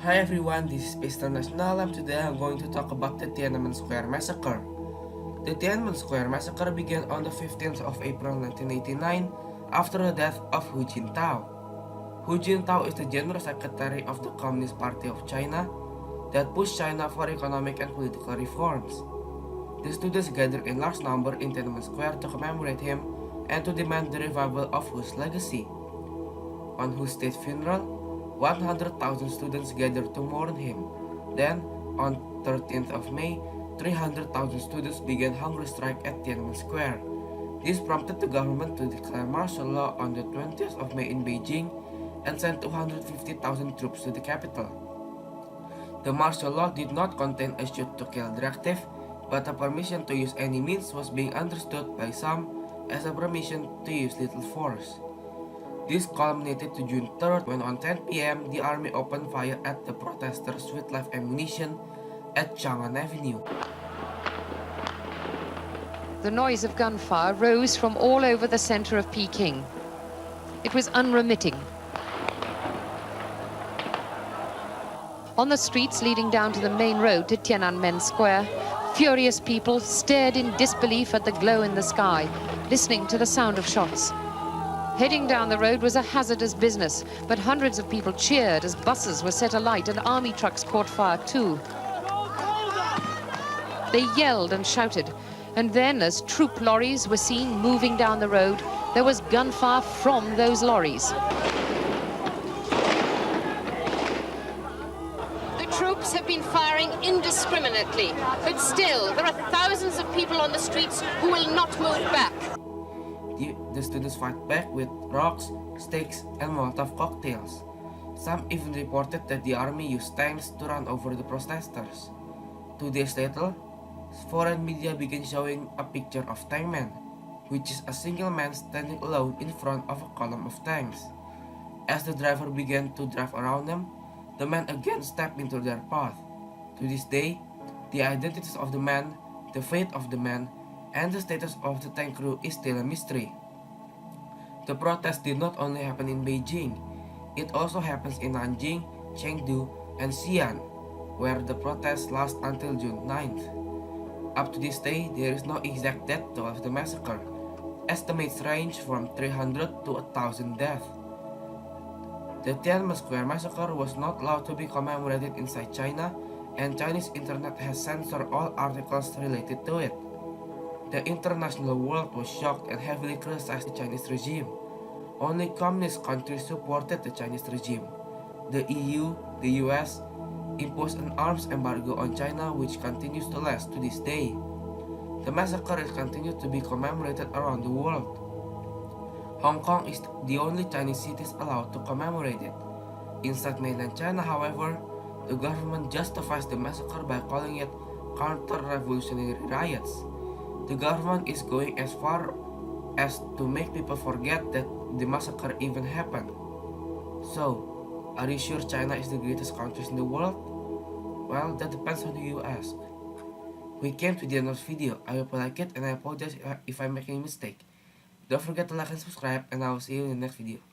Hi everyone, this is Mr. National and today I'm going to talk about the Tiananmen Square Massacre. The Tiananmen Square Massacre began on the 15th of April 1989 after the death of Hu Jintao. Hu Jintao is the General Secretary of the Communist Party of China that pushed China for economic and political reforms. The students gathered in large number in Tiananmen Square to commemorate him and to demand the revival of Hu's legacy. On Hu's state funeral, 100,000 students gathered to mourn him. Then, on 13th of May, 300,000 students began hunger strike at Tiananmen Square. This prompted the government to declare martial law on the 20th of May in Beijing and sent 250,000 troops to the capital. The martial law did not contain a shoot-to-kill directive, but a permission to use any means was being understood by some as a permission to use little force. This culminated to June 3rd when on 10 p.m. the army opened fire at the protesters with live ammunition at Chang'an Avenue. The noise of gunfire rose from all over the center of Peking. It was unremitting. On the streets leading down to the main road to Tiananmen Square, furious people stared in disbelief at the glow in the sky, listening to the sound of shots. Heading down the road was a hazardous business, but hundreds of people cheered as buses were set alight and army trucks caught fire too. They yelled and shouted, and then as troop lorries were seen moving down the road, there was gunfire from those lorries. The troops have been firing indiscriminately, but still there are thousands of people on the streets who will not move back. The students fight back with rocks, sticks, and Molotov cocktails. Some even reported that the army used tanks to run over the protesters. 2 days later, foreign media began showing a picture of Steinman, which is a single man standing alone in front of a column of tanks. As the driver began to drive around them, the man again stepped into their path. To this day, the identities of the man, the fate of the man, and the status of the tank crew is still a mystery. The protest did not only happen in Beijing, it also happens in Nanjing, Chengdu, and Xi'an, where the protests last until June 9th. Up to this day, there is no exact death toll of the massacre. Estimates range from 300 to 1,000 deaths. The Tiananmen Square massacre was not allowed to be commemorated inside China, and Chinese internet has censored all articles related to it. The international world was shocked and heavily criticized the Chinese regime. Only communist countries supported the Chinese regime. The EU, the US, imposed an arms embargo on China which continues to last to this day. The massacre is continued to be commemorated around the world. Hong Kong is the only Chinese city allowed to commemorate it. Inside mainland China, however, the government justifies the massacre by calling it counter-revolutionary riots. The government is going as far as to make people forget that the massacre even happened. So, are you sure China is the greatest country in the world? Well, that depends on who you ask. We came to the end of the video. I hope you like it and I apologize if I make any mistake. Don't forget to like and subscribe, and I will see you in the next video.